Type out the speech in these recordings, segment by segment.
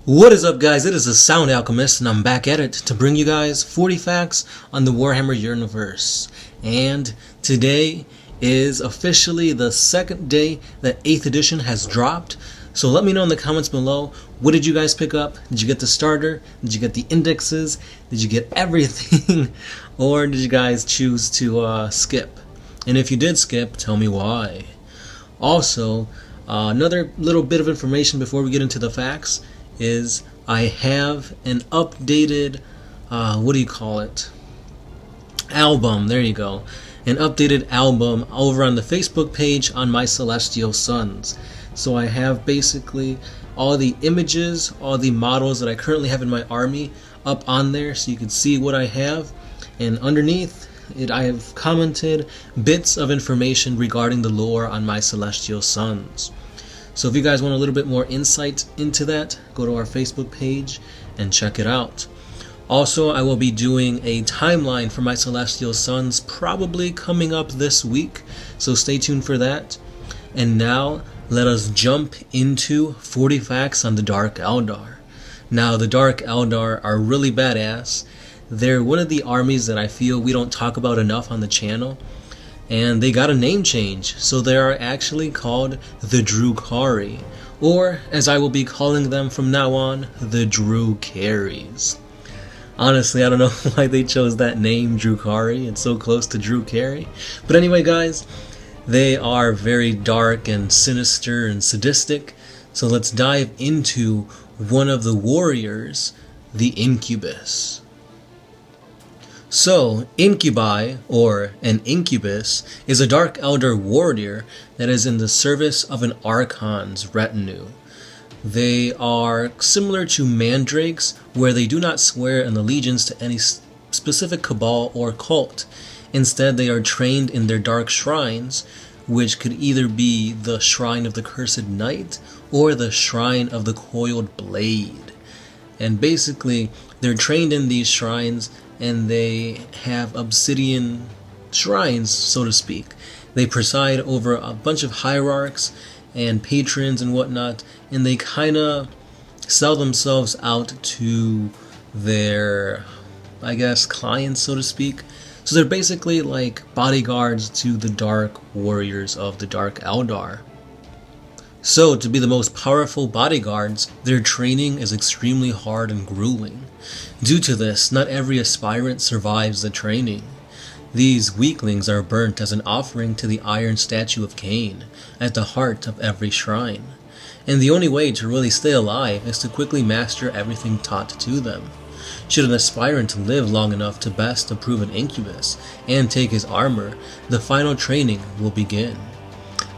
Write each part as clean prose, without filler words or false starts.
What is up, guys? It is the Sound Alchemist, and I'm back at it to bring you guys 40 facts on the Warhammer universe. And today is officially the second day that 8th edition has dropped. So let me know in the comments below, what did you guys pick up? Did you get the starter? Did you get the indexes? Did you get everything? Or did you guys choose to skip? And if you did skip, tell me why. Also, another little bit of information before we get into the facts is I have an updated, album, there you go. An updated album over on the Facebook page on my Celestial Sons. So I have basically all the images, all the models that I currently have in my army up on there so you can see what I have. And underneath it, I have commented bits of information regarding the lore on my Celestial Sons. So if you guys want a little bit more insight into that, go to our Facebook page and check it out. Also, I will be doing a timeline for my Celestial Sons probably coming up this week, so stay tuned for that. And now, let us jump into 40 facts on the Dark Eldar. Now, the Dark Eldar are really badass. They're one of the armies that I feel we don't talk about enough on the channel. And they got a name change, so they are actually called the Drukhari, or as I will be calling them from now on, the Drukaris. Honestly, I don't know why they chose that name, Drukhari. It's so close to Drukhari. But anyway, guys, they are very dark and sinister and sadistic, so let's dive into one of the warriors, the Incubus. So, Incubi, or an Incubus, is a Dark Eldar warrior that is in the service of an Archon's retinue. They are similar to mandrakes, where they do not swear an allegiance to any specific cabal or cult. Instead, they are trained in their dark shrines, which could either be the Shrine of the Cursed Knight or the Shrine of the Coiled Blade. And basically, they're trained in these shrines, and they have obsidian shrines, so to speak. They preside over a bunch of hierarchs and patrons and whatnot, and they kind of sell themselves out to their, clients, so to speak. So they're basically like bodyguards to the dark warriors of the Dark Eldar. So, to be the most powerful bodyguards, their training is extremely hard and grueling. Due to this, not every aspirant survives the training. These weaklings are burnt as an offering to the iron statue of Cain, at the heart of every shrine. And the only way to really stay alive is to quickly master everything taught to them. Should an aspirant live long enough to best a proven Incubus and take his armor, the final training will begin.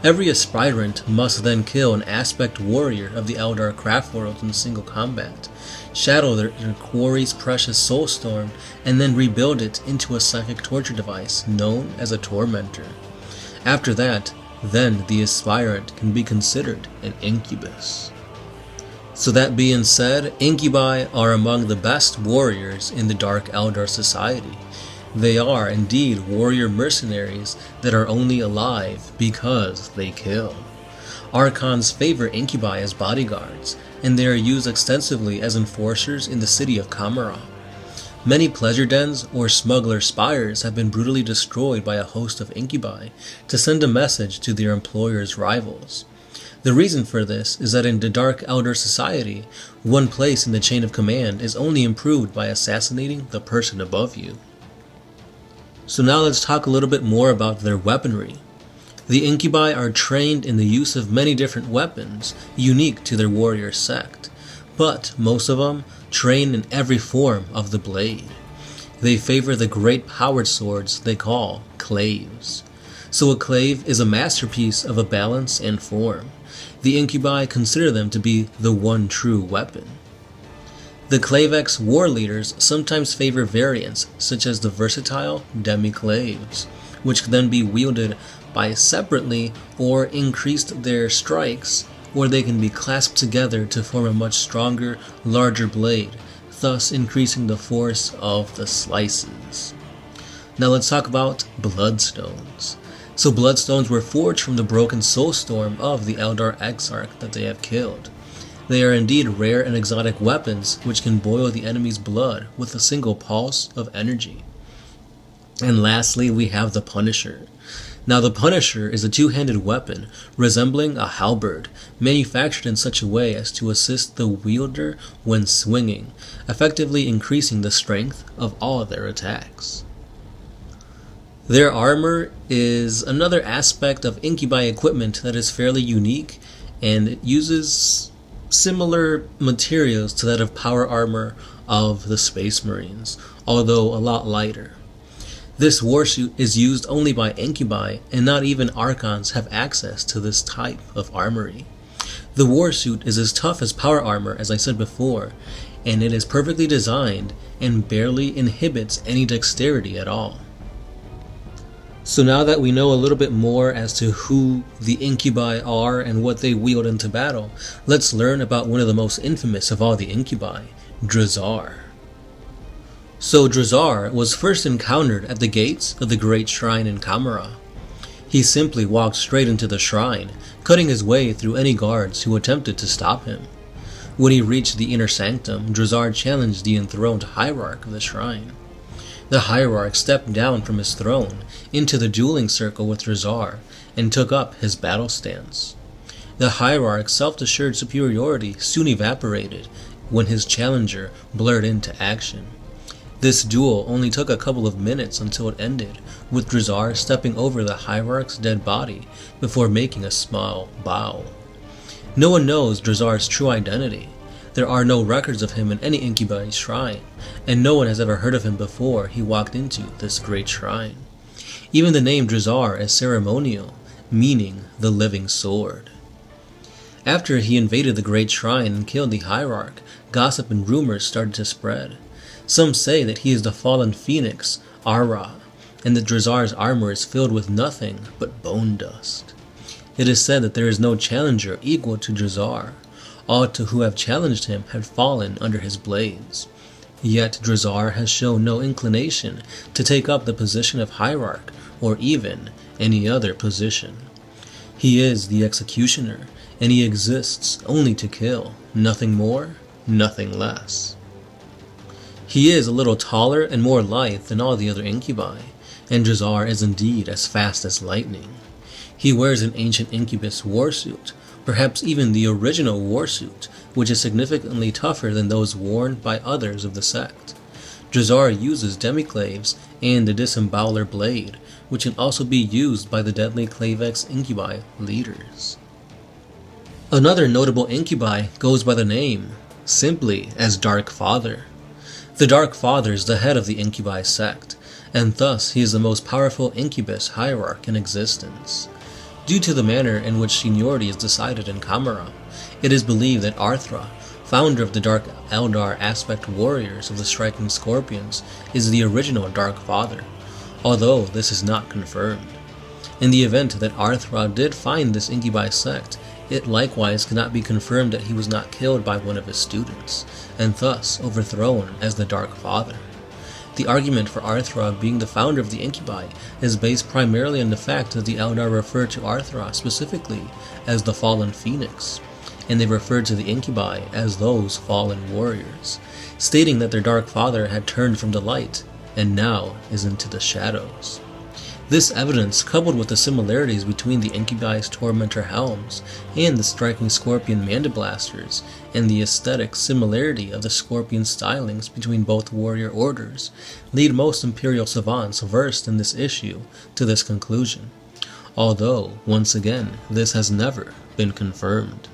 Every aspirant must then kill an aspect warrior of the Eldar craft world in single combat, shadow their quarry's precious soulstorm, and then rebuild it into a psychic torture device known as a tormentor. After that, then the aspirant can be considered an Incubus. So that being said, Incubi are among the best warriors in the Dark Eldar society. They are indeed warrior mercenaries that are only alive because they kill. Archons favor Incubi as bodyguards, and they are used extensively as enforcers in the city of Kamara. Many pleasure dens or smuggler spires have been brutally destroyed by a host of Incubi to send a message to their employers' rivals. The reason for this is that in the Dark Eldar society, one place in the chain of command is only improved by assassinating the person above you. So now let's talk a little bit more about their weaponry. The Incubi are trained in the use of many different weapons, unique to their warrior sect, but most of them train in every form of the blade. They favor the great powered swords they call claves. So a clave is a masterpiece of a balance and form. The Incubi consider them to be the one true weapon. The Clavex war leaders sometimes favor variants, such as the versatile demi-claves, which can then be wielded by separately or increased their strikes, or they can be clasped together to form a much stronger, larger blade, thus increasing the force of the slices. Now let's talk about bloodstones. So bloodstones were forged from the broken soulstorm of the Eldar Exarch that they have killed. They are indeed rare and exotic weapons which can boil the enemy's blood with a single pulse of energy. And lastly, we have the Punisher. Now, the Punisher is a two-handed weapon resembling a halberd, manufactured in such a way as to assist the wielder when swinging, effectively increasing the strength of all of their attacks. Their armor is another aspect of Incubi equipment that is fairly unique, and it uses similar materials to that of power armor of the Space Marines, although a lot lighter. This warsuit is used only by Incubi, and not even Archons have access to this type of armory. The warsuit is as tough as power armor, as I said before, and it is perfectly designed and barely inhibits any dexterity at all. So now that we know a little bit more as to who the Incubi are and what they wield into battle, let's learn about one of the most infamous of all the Incubi, Grizzard. So Grizzard was first encountered at the gates of the Great Shrine in Camera. He simply walked straight into the shrine, cutting his way through any guards who attempted to stop him. When he reached the inner sanctum, Grizzard challenged the enthroned hierarch of the shrine. The hierarch stepped down from his throne into the dueling circle with Grizzard and took up his battle stance. The hierarch's self-assured superiority soon evaporated when his challenger blurred into action. This duel only took a couple of minutes until it ended, with Grizzard stepping over the hierarch's dead body before making a small bow. No one knows Grizzard's true identity. There are no records of him in any Incubi shrine, and no one has ever heard of him before he walked into this great shrine. Even the name Grizzard is ceremonial, meaning the living sword. After he invaded the great shrine and killed the hierarch, gossip and rumors started to spread. Some say that he is the fallen phoenix, Ara, and that Grizzard's armor is filled with nothing but bone dust. It is said that there is no challenger equal to Grizzard. All who have challenged him have fallen under his blades. Yet Grizzard has shown no inclination to take up the position of hierarch or even any other position. He is the executioner, and he exists only to kill, nothing more, nothing less. He is a little taller and more lithe than all the other Incubi, and Grizzard is indeed as fast as lightning. He wears an ancient Incubus warsuit, perhaps even the original warsuit, which is significantly tougher than those worn by others of the sect. Grizzard uses demiclaves and the disemboweler blade, which can also be used by the deadly Clavex Incubi leaders. Another notable Incubi goes by the name, simply as Dark Father. The Dark Father is the head of the Incubi sect, and thus he is the most powerful Incubus hierarch in existence. Due to the manner in which seniority is decided in Camera, it is believed that Arthra, founder of the Dark Eldar aspect warriors of the Striking Scorpions, is the original Dark Father, although this is not confirmed. In the event that Arthra did find this Incubi sect, it likewise cannot be confirmed that he was not killed by one of his students, and thus overthrown as the Dark Father. The argument for Arthra being the founder of the Incubi is based primarily on the fact that the Eldar refer to Arthra specifically as the Fallen Phoenix, and they refer to the Incubi as those fallen warriors, stating that their Dark Father had turned from the light and now is into the shadows. This evidence, coupled with the similarities between the Incubi's Tormentor helms and the Striking Scorpion Mandiblasters, and the aesthetic similarity of the Scorpion stylings between both warrior orders, lead most Imperial savants versed in this issue to this conclusion, although, once again, this has never been confirmed.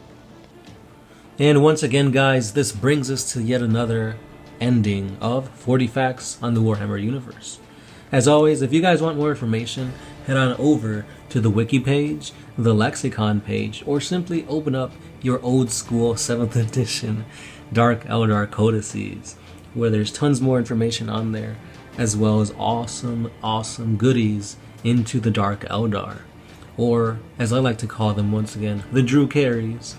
And once again, guys, this brings us to yet another ending of 40 Facts on the Warhammer Universe. As always, if you guys want more information, head on over to the wiki page, the lexicon page, or simply open up your old school 7th edition Dark Eldar codices, where there's tons more information on there, as well as awesome goodies into the Dark Eldar, or as I like to call them once again, the Drew Carries.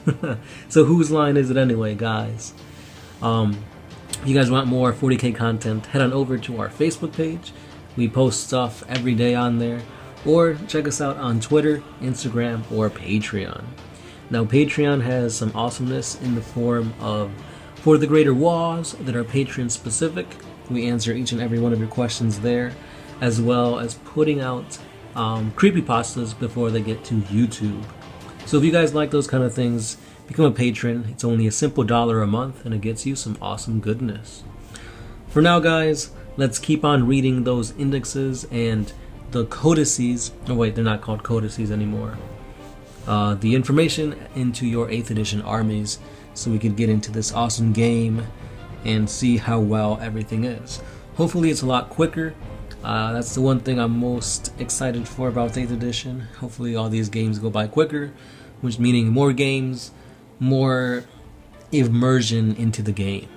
So whose line is it anyway, guys? If you guys want more 40k content, head on over to our Facebook page. We post stuff every day on there, or check us out on Twitter, Instagram, or Patreon. Now Patreon has some awesomeness in the form of For the Greater Wars that are Patreon specific. We answer each and every one of your questions there, as well as putting out creepypastas before they get to YouTube. So if you guys like those kind of things, become a patron. It's only a simple $1 a month and it gets you some awesome goodness. For now guys, let's keep on reading those indexes and the codices. Oh wait, they're not called codices anymore. The information into your 8th edition armies, so we could get into this awesome game and see how well everything is. Hopefully it's a lot quicker. That's the one thing I'm most excited for about 8th edition. Hopefully all these games go by quicker, which meaning more games, more immersion into the game.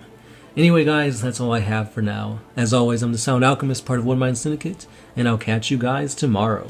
Anyway guys, that's all I have for now. As always, I'm the Sound Alchemist, part of One Mind Syndicate, and I'll catch you guys tomorrow.